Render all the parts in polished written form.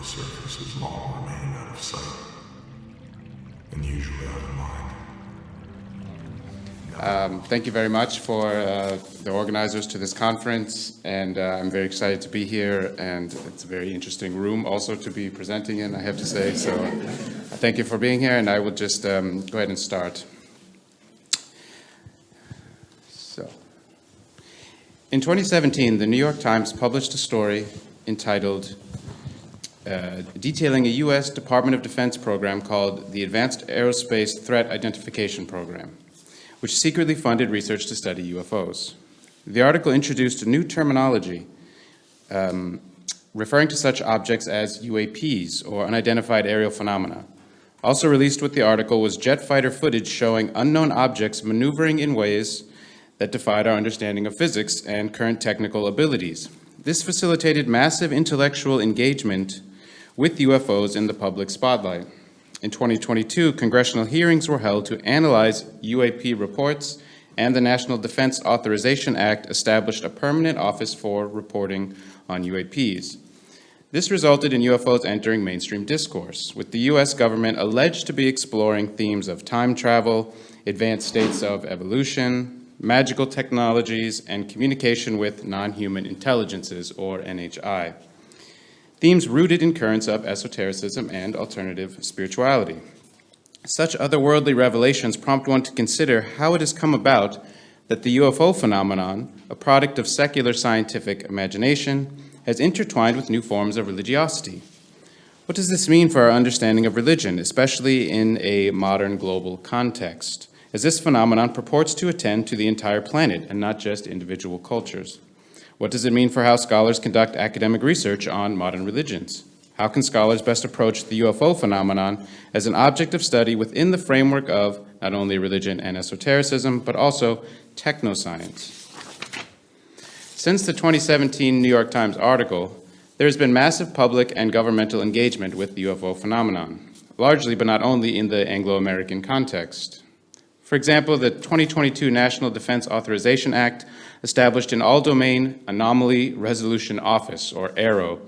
the surface as long remain out of sight, and usually out of mind. Thank you very much for the organizers to this conference, and I'm very excited to be here, and it's a very interesting room also to be presenting in, I have to say. So thank you for being here, and I will just go ahead and start. So, in 2017, the New York Times published a story entitled detailing a U.S. Department of Defense program called the Advanced Aerospace Threat Identification Program, which secretly funded research to study UFOs. The article introduced a new terminology referring to such objects as UAPs, or unidentified aerial phenomena. Also released with the article was jet fighter footage showing unknown objects maneuvering in ways that defied our understanding of physics and current technical abilities. This facilitated massive intellectual engagement with UFOs in the public spotlight. In 2022, congressional hearings were held to analyze UAP reports, and the National Defense Authorization Act established a permanent office for reporting on UAPs. This resulted in UFOs entering mainstream discourse, with the U.S. government alleged to be exploring themes of time travel, advanced states of evolution, magical technologies, and communication with non-human intelligences, or NHI. Themes rooted in currents of esotericism and alternative spirituality. Such otherworldly revelations prompt one to consider how it has come about that the UFO phenomenon, a product of secular scientific imagination, has intertwined with new forms of religiosity. What does this mean for our understanding of religion, especially in a modern global context, as this phenomenon purports to attend to the entire planet and not just individual cultures? What does it mean for how scholars conduct academic research on modern religions? How can scholars best approach the UFO phenomenon as an object of study within the framework of not only religion and esotericism, but also technoscience? Since the 2017 New York Times article, there has been massive public and governmental engagement with the UFO phenomenon, largely but not only in the Anglo-American context. For example, the 2022 National Defense Authorization Act established an All-Domain Anomaly Resolution Office, or AARO,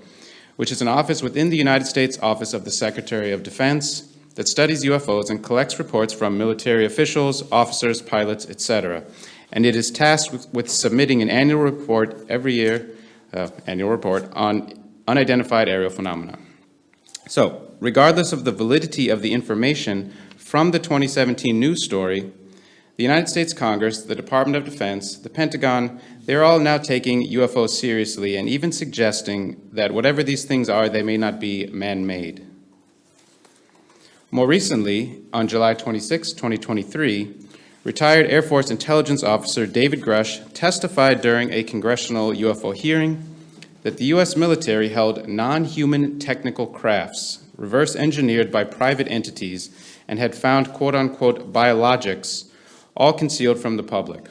which is an office within the United States Office of the Secretary of Defense that studies UFOs and collects reports from military officials, officers, pilots, etc. And it is tasked with submitting an annual report every year, on unidentified aerial phenomena. So, regardless of the validity of the information from the 2017 news story, the United States Congress, the Department of Defense, the Pentagon, they're all now taking UFOs seriously and even suggesting that whatever these things are, they may not be man-made. More recently, on July 26, 2023, retired Air Force Intelligence Officer David Grusch testified during a congressional UFO hearing that the U.S. military held non-human technical crafts, reverse engineered by private entities, and had found quote-unquote biologics, all concealed from the public.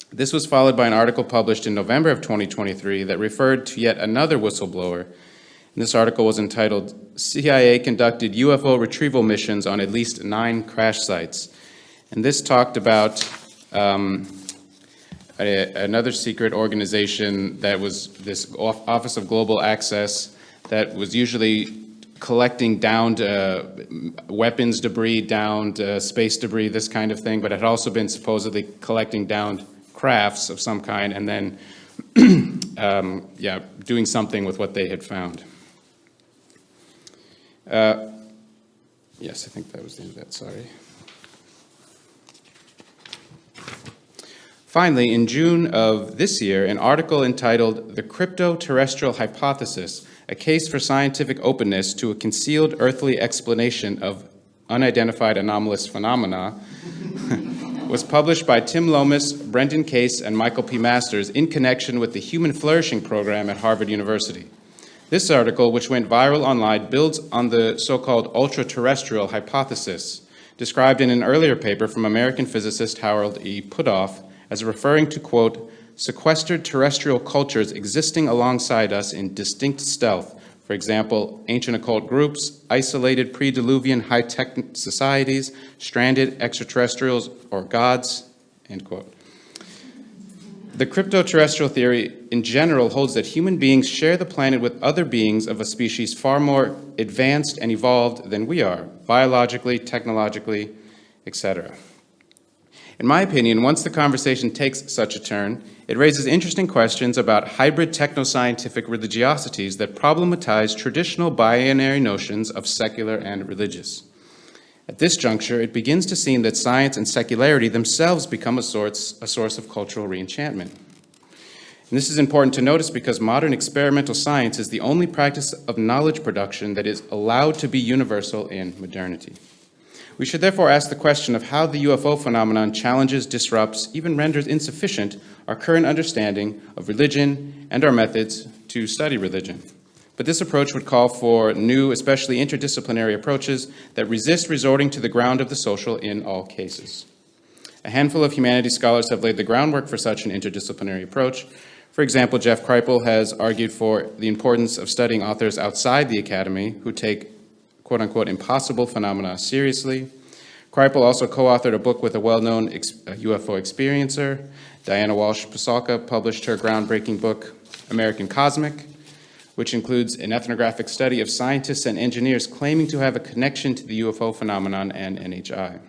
This was followed by an article published in November of 2023 that referred to yet another whistleblower. And this article was entitled, CIA Conducted UFO Retrieval Missions on at least 9 Crash Sites. And this talked about another secret organization that was this Office of Global Access that was usually collecting downed weapons debris, downed space debris, this kind of thing, but it had also been supposedly collecting downed crafts of some kind and then doing something with what they had found. Yes, I think that was the end of that, sorry. Finally, in June of this year, an article entitled The Crypto-Terrestrial Hypothesis, a case for scientific openness to a concealed earthly explanation of unidentified anomalous phenomena, was published by Tim Lomas, Brendan Case, and Michael P. Masters in connection with the Human Flourishing Program at Harvard University. This article, which went viral online, builds on the so-called ultra-terrestrial hypothesis, described in an earlier paper from American physicist Harold E. Puthoff as referring to, quote, sequestered terrestrial cultures existing alongside us in distinct stealth, for example, ancient occult groups, isolated pre-Diluvian high-tech societies, stranded extraterrestrials or gods, end quote. The crypto-terrestrial theory in general holds that human beings share the planet with other beings of a species far more advanced and evolved than we are, biologically, technologically, etc. In my opinion, once the conversation takes such a turn, it raises interesting questions about hybrid techno-scientific religiosities that problematize traditional binary notions of secular and religious. At this juncture, it begins to seem that science and secularity themselves become a source of cultural reenchantment. And this is important to notice because modern experimental science is the only practice of knowledge production that is allowed to be universal in modernity. We should therefore ask the question of how the UFO phenomenon challenges, disrupts, even renders insufficient our current understanding of religion and our methods to study religion. But this approach would call for new, especially interdisciplinary approaches that resist resorting to the ground of the social in all cases. A handful of humanities scholars have laid the groundwork for such an interdisciplinary approach. For example, Jeff Kripal has argued for the importance of studying authors outside the academy who take quote-unquote impossible phenomena seriously. Kripal also co-authored a book with a well-known UFO experiencer. Diana Walsh-Pasalka published her groundbreaking book, American Cosmic, which includes an ethnographic study of scientists and engineers claiming to have a connection to the UFO phenomenon and NHI.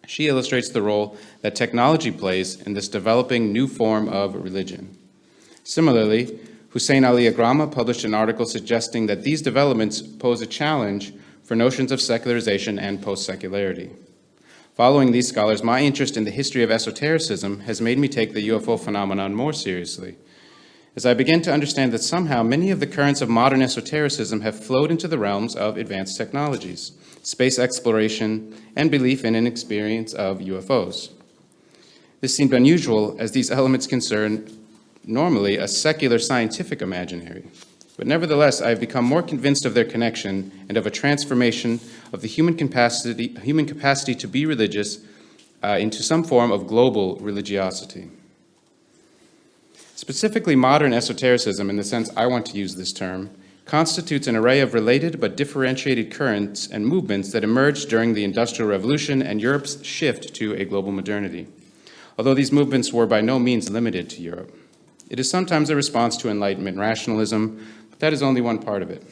She illustrates the role that technology plays in this developing new form of religion. Similarly, Hussein Ali Agrama published an article suggesting that these developments pose a challenge for notions of secularization and post-secularity. Following these scholars, my interest in the history of esotericism has made me take the UFO phenomenon more seriously, as I begin to understand that somehow many of the currents of modern esotericism have flowed into the realms of advanced technologies, space exploration, and belief in an experience of UFOs. This seemed unusual as these elements concern normally a secular scientific imaginary. But nevertheless, I have become more convinced of their connection and of a transformation of the human capacity to be religious into some form of global religiosity. Specifically, modern esotericism, in the sense I want to use this term, constitutes an array of related but differentiated currents and movements that emerged during the Industrial Revolution and Europe's shift to a global modernity. Although these movements were by no means limited to Europe. It is sometimes a response to Enlightenment rationalism, but that is only one part of it.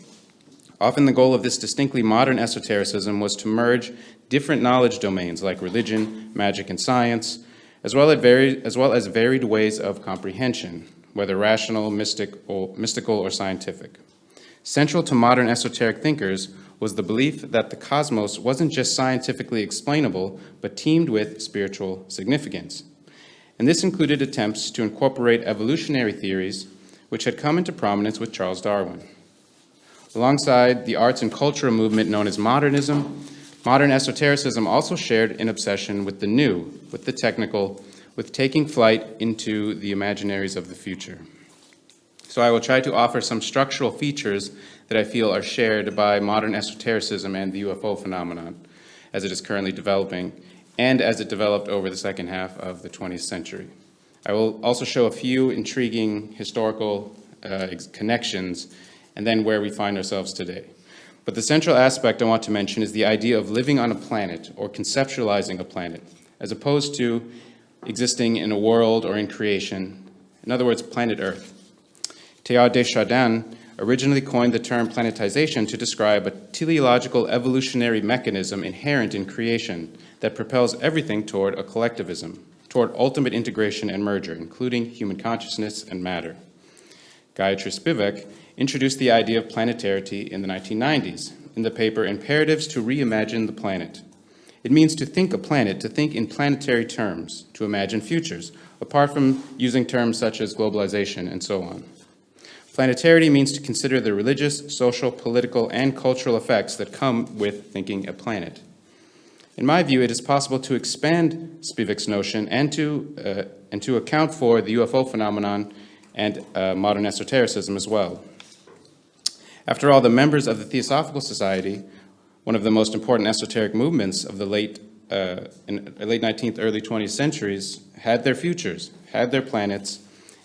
Often the goal of this distinctly modern esotericism was to merge different knowledge domains like religion, magic, and science, as well as varied ways of comprehension, whether rational, mystical, or scientific. Central to modern esoteric thinkers was the belief that the cosmos wasn't just scientifically explainable, but teemed with spiritual significance. And this included attempts to incorporate evolutionary theories, which had come into prominence with Charles Darwin. Alongside the arts and cultural movement known as modernism, modern esotericism also shared an obsession with the new, with the technical, with taking flight into the imaginaries of the future. So I will try to offer some structural features that I feel are shared by modern esotericism and the UFO phenomenon as it is currently developing and as it developed over the second half of the 20th century. I will also show a few intriguing historical connections and then where we find ourselves today. But the central aspect I want to mention is the idea of living on a planet or conceptualizing a planet, as opposed to existing in a world or in creation. In other words, planet Earth. Teilhard de Chardin originally coined the term planetization to describe a teleological evolutionary mechanism inherent in creation that propels everything toward a collectivism, toward ultimate integration and merger, including human consciousness and matter. Gayatri Spivak introduced the idea of planetarity in the 1990s in the paper Imperatives to Reimagine the Planet. It means to think a planet, to think in planetary terms, to imagine futures, apart from using terms such as globalization and so on. Planetarity means to consider the religious, social, political, and cultural effects that come with thinking a planet. In my view, it is possible to expand Spivak's notion and to account for the UFO phenomenon and modern esotericism as well. After all, the members of the Theosophical Society, one of the most important esoteric movements of the late 19th, early 20th centuries, had their futures, had their planets,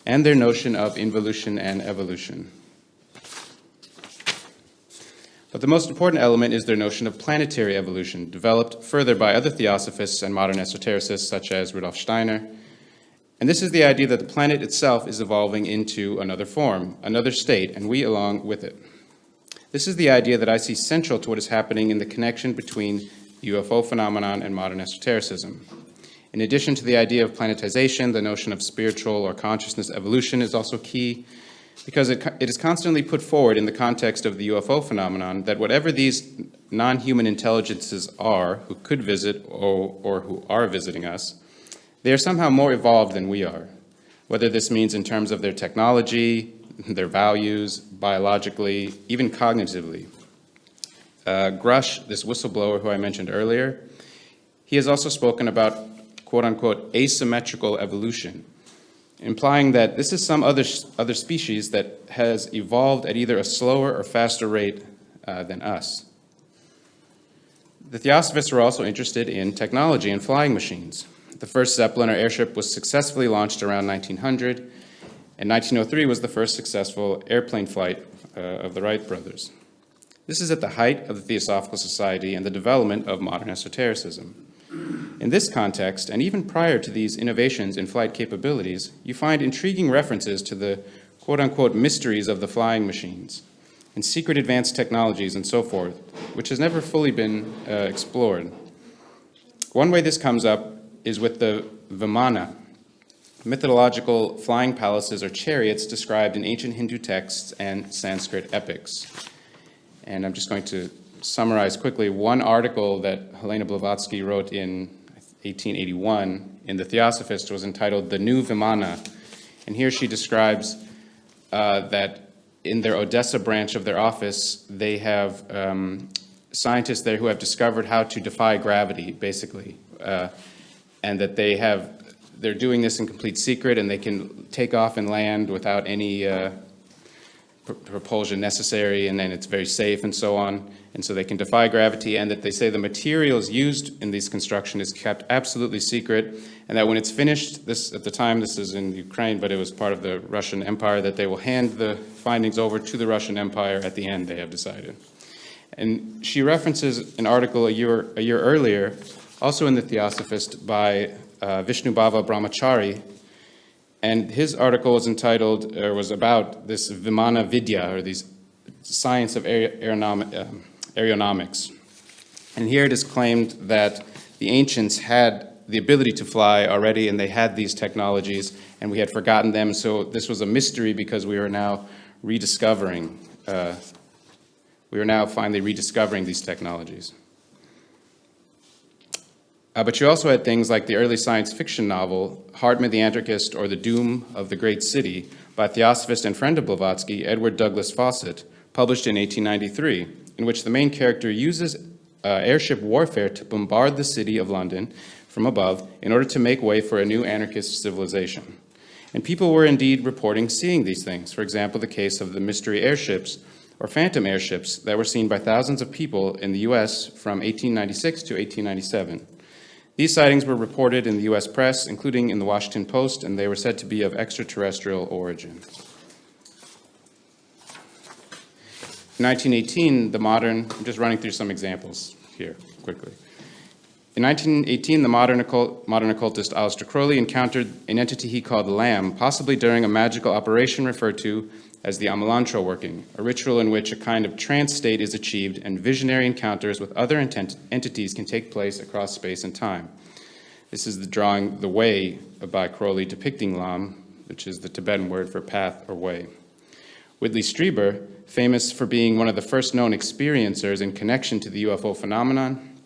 and their notion of involution and evolution. But the most important element is their notion of planetary evolution, developed further by other theosophists and modern esotericists such as Rudolf Steiner. And this is the idea that the planet itself is evolving into another form, another state, and we along with it. This is the idea that I see central to what is happening in the connection between the UFO phenomenon and modern esotericism. In addition to the idea of planetization, the notion of spiritual or consciousness evolution is also key because it is constantly put forward in the context of the UFO phenomenon that whatever these non-human intelligences are who could visit or who are visiting us, they are somehow more evolved than we are, whether this means in terms of their technology, their values, biologically, even cognitively. Grusch, this whistleblower who I mentioned earlier, he has also spoken about quote-unquote asymmetrical evolution, implying that this is some other species that has evolved at either a slower or faster rate than us. The Theosophists were also interested in technology and flying machines. The first Zeppelin or airship was successfully launched around 1900, and 1903 was the first successful airplane flight of the Wright brothers. This is at the height of the Theosophical Society and the development of modern esotericism. In this context, and even prior to these innovations in flight capabilities, you find intriguing references to the quote-unquote mysteries of the flying machines and secret advanced technologies and so forth, which has never fully been explored. One way this comes up is with the Vimana, mythological flying palaces or chariots described in ancient Hindu texts and Sanskrit epics. And I'm just going to summarize quickly one article that Helena Blavatsky wrote in 1881 in the Theosophist was entitled The New Vimana. And here she describes that in their Odessa branch of their office, they have scientists there who have discovered how to defy gravity, basically, and that they're doing this in complete secret, and they can take off and land without any propulsion necessary, and then it's very safe and so on, and so they can defy gravity, and that they say the materials used in these construction is kept absolutely secret, and that when it's finished, at the time this is in Ukraine, but it was part of the Russian Empire, that they will hand the findings over to the Russian Empire at the end, they have decided. And she references an article a year earlier, also in the Theosophist, by Vishnubhava Brahmachari, and his article was entitled, or was about this Vimana Vidya, or these science of aeronautics. And here it is claimed that the ancients had the ability to fly already, and they had these technologies, and we had forgotten them, so this was a mystery because we are now rediscovering, finally rediscovering these technologies. But you also had things like the early science fiction novel, Hartman the Anarchist or The Doom of the Great City, by Theosophist and friend of Blavatsky, Edward Douglas Fawcett, published in 1893, in which the main character uses airship warfare to bombard the city of London from above in order to make way for a new anarchist civilization. And people were indeed reporting seeing these things. For example, the case of the mystery airships or phantom airships that were seen by thousands of people in the US from 1896 to 1897. These sightings were reported in the US press, including in the Washington Post, and they were said to be of extraterrestrial origin. In 1918, I'm just running through some examples here quickly. In 1918, the modern occultist Aleister Crowley encountered an entity he called Lamb, possibly during a magical operation referred to as the Amelantra working, a ritual in which a kind of trance state is achieved and visionary encounters with other entities can take place across space and time. This is the drawing The Way by Crowley depicting Lam, which is the Tibetan word for path or way. Whitley Strieber, famous for being one of the first known experiencers in connection to the UFO phenomenon,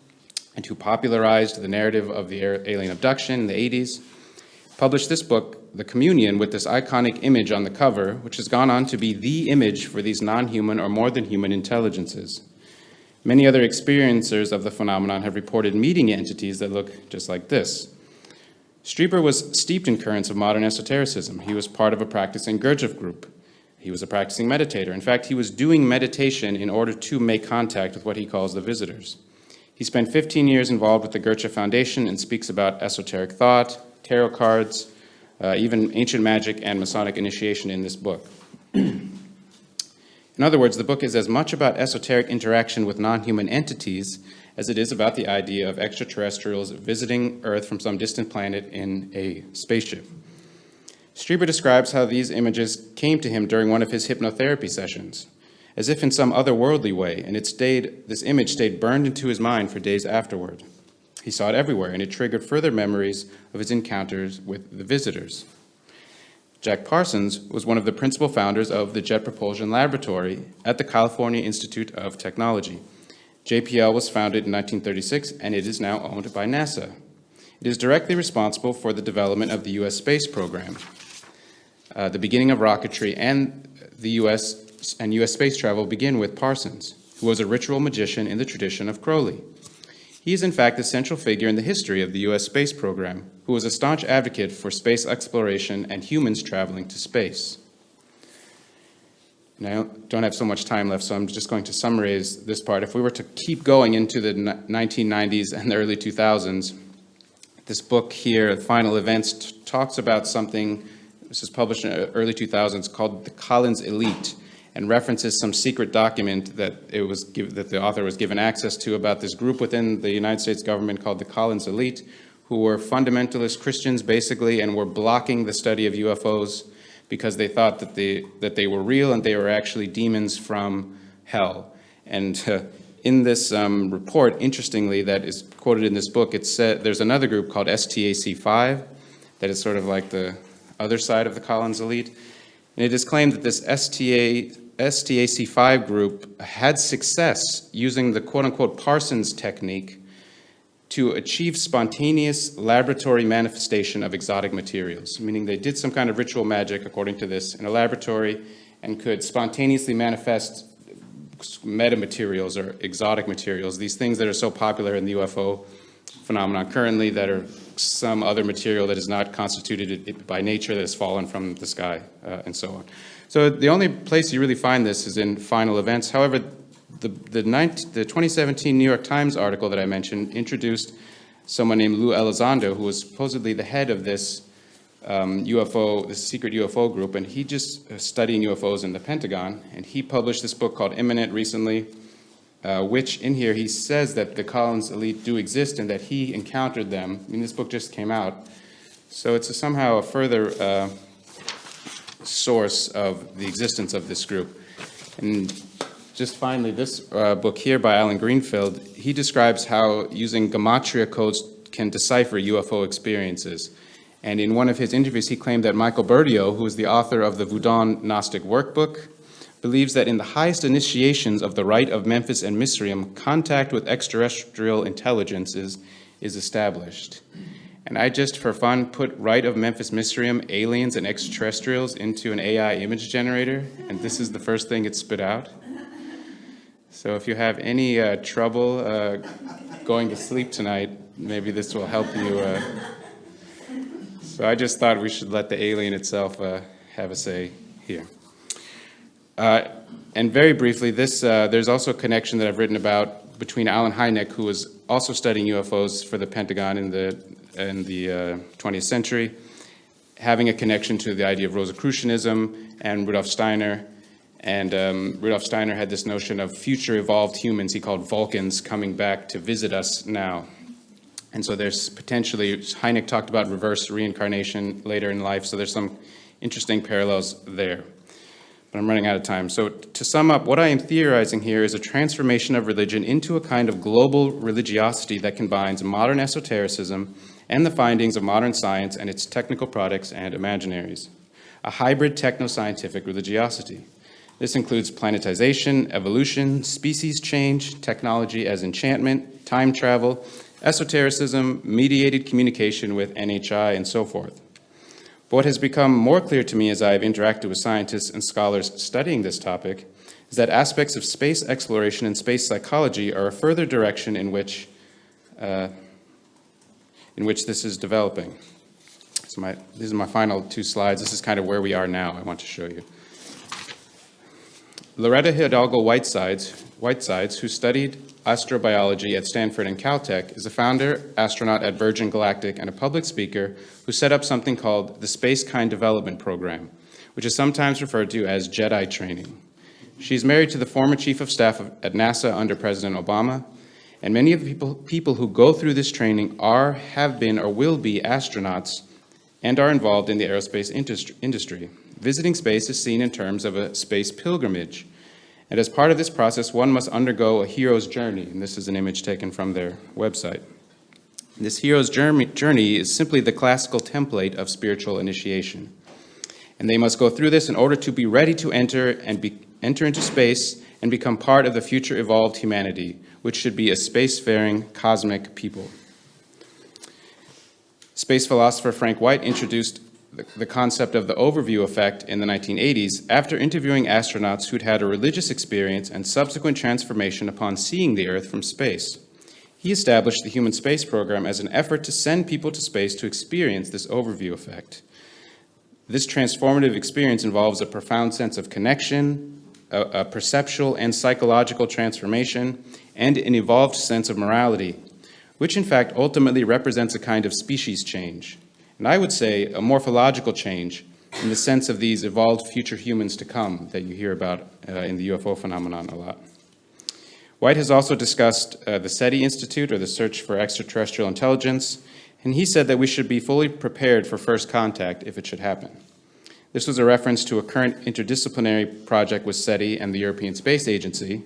and who popularized the narrative of the alien abduction in the 80s, published this book, The Communion, with this iconic image on the cover, which has gone on to be the image for these non-human or more than human intelligences. Many other experiencers of the phenomenon have reported meeting entities that look just like this. Strieber was steeped in currents of modern esotericism. He was part of a practicing Gurdjieff group. He was a practicing meditator. In fact, he was doing meditation in order to make contact with what he calls the visitors. He spent 15 years involved with the Gurdjieff Foundation and speaks about esoteric thought, tarot cards, even ancient magic and Masonic initiation in this book. In other words, the book is as much about esoteric interaction with non-human entities as it is about the idea of extraterrestrials visiting Earth from some distant planet in a spaceship. Strieber describes how these images came to him during one of his hypnotherapy sessions, as if in some otherworldly way, and this image stayed burned into his mind for days afterward. He saw it everywhere, and it triggered further memories of his encounters with the visitors. Jack Parsons was one of the principal founders of the Jet Propulsion Laboratory at the California Institute of Technology. JPL was founded in 1936, and it is now owned by NASA. It is directly responsible for the development of the U.S. space program, the beginning of rocketry, and the U.S. space travel begin with Parsons, who was a ritual magician in the tradition of Crowley. He is in fact a central figure in the history of the U.S. space program, who was a staunch advocate for space exploration and humans traveling to space. And I don't have so much time left, so I'm just going to summarize this part. If we were to keep going into the 1990s and the early 2000s, this book here, Final Events, talks about something, this was published in the early 2000s, called the Collins Elite, and references some secret document that the author was given access to about this group within the United States government called the Collins Elite, who were fundamentalist Christians basically, and were blocking the study of UFOs because they thought that they were real and they were actually demons from hell. And in this report, interestingly, that is quoted in this book, it said there's another group called STAC-5 that is sort of like the other side of the Collins Elite. And it is claimed that this STAC-5 group had success using the quote-unquote Parsons technique to achieve spontaneous laboratory manifestation of exotic materials, meaning they did some kind of ritual magic, according to this, in a laboratory and could spontaneously manifest metamaterials or exotic materials, these things that are so popular in the UFO phenomenon currently that are some other material that is not constituted by nature that has fallen from the sky, and so on. So the only place you really find this is in Final Events. However, the 2017 New York Times article that I mentioned introduced someone named Lou Elizondo, who was supposedly the head of this this secret UFO group, and he just studying UFOs in the Pentagon, and he published this book called Imminent recently, which in here he says that the Collins Elite do exist and that he encountered them. I mean, this book just came out. So it's somehow a further source of the existence of this group. And just finally, this book here by Alan Greenfield, he describes how using gematria codes can decipher UFO experiences. And in one of his interviews, he claimed that Michael Berdio, who is the author of the Voodoo Gnostic Workbook, believes that in the highest initiations of the rite of Memphis and Misraim, contact with extraterrestrial intelligences is established. And I just, for fun, put rite of Memphis Misraim, aliens and extraterrestrials into an AI image generator, and this is the first thing it spit out. So if you have any trouble going to sleep tonight, maybe this will help you. So I just thought we should let the alien itself have a say here. And very briefly, there's also a connection that I've written about between Alan Hynek, who was also studying UFOs for the Pentagon in the 20th century, having a connection to the idea of Rosicrucianism and Rudolf Steiner. And Rudolf Steiner had this notion of future evolved humans he called Vulcans coming back to visit us now. And so there's potentially, Hynek talked about reverse reincarnation later in life, so there's some interesting parallels there. But I'm running out of time. So to sum up, what I am theorizing here is a transformation of religion into a kind of global religiosity that combines modern esotericism and the findings of modern science and its technical products and imaginaries. A hybrid techno-scientific religiosity. This includes planetization, evolution, species change, technology as enchantment, time travel, esotericism, mediated communication with NHI, and so forth. But what has become more clear to me as I have interacted with scientists and scholars studying this topic is that aspects of space exploration and space psychology are a further direction in which this is developing. So these are my final two slides. This is kind of where we are now, I want to show you. Loretta Hidalgo Whitesides, who studied astrobiology at Stanford and Caltech, is a founder, astronaut at Virgin Galactic, and a public speaker who set up something called the Space Kind Development Program, which is sometimes referred to as Jedi training. She's married to the former chief of staff at NASA under President Obama, and many of the people who go through this training have been, or will be astronauts and are involved in the aerospace industry. Visiting space is seen in terms of a space pilgrimage. And as part of this process, one must undergo a hero's journey. And this is an image taken from their website. This hero's journey is simply the classical template of spiritual initiation. And they must go through this in order to be ready to enter into space and become part of the future evolved humanity, which should be a spacefaring cosmic people. Space philosopher Frank White introduced the concept of the overview effect in the 1980s after interviewing astronauts who'd had a religious experience and subsequent transformation upon seeing the Earth from space. He established the human space program as an effort to send people to space to experience this overview effect. This transformative experience involves a profound sense of connection, a perceptual and psychological transformation, and an evolved sense of morality, which in fact ultimately represents a kind of species change. And I would say a morphological change in the sense of these evolved future humans to come that you hear about in the UFO phenomenon a lot. White has also discussed the SETI Institute, or the Search for Extraterrestrial Intelligence, and he said that we should be fully prepared for first contact if it should happen. This was a reference to a current interdisciplinary project with SETI and the European Space Agency,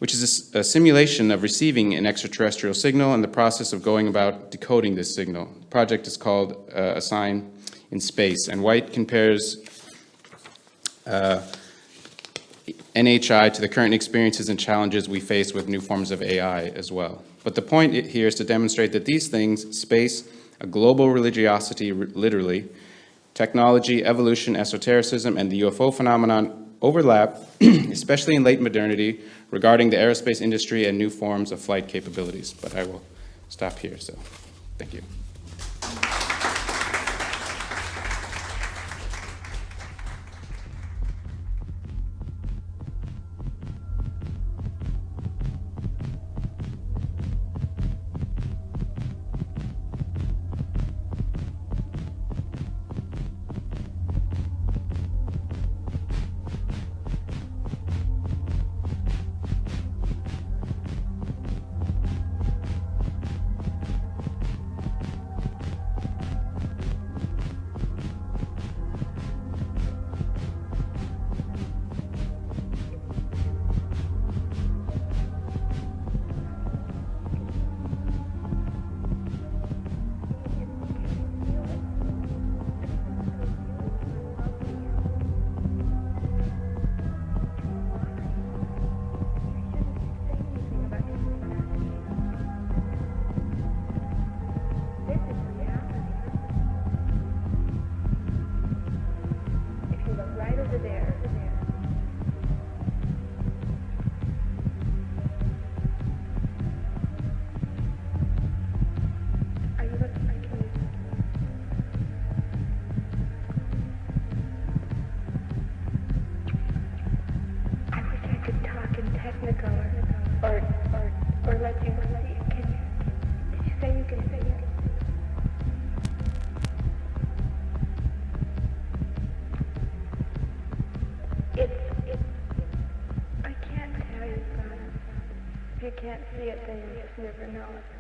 which is a simulation of receiving an extraterrestrial signal and the process of going about decoding this signal. The project is called A Sign in Space, and White compares NHI to the current experiences and challenges we face with new forms of AI as well. But the point here is to demonstrate that these things, space, a global religiosity, literally, technology, evolution, esotericism, and the UFO phenomenon overlap, especially in late modernity, regarding the aerospace industry and new forms of flight capabilities. But I will stop here, so thank you. If you can't see it, then you just never know it.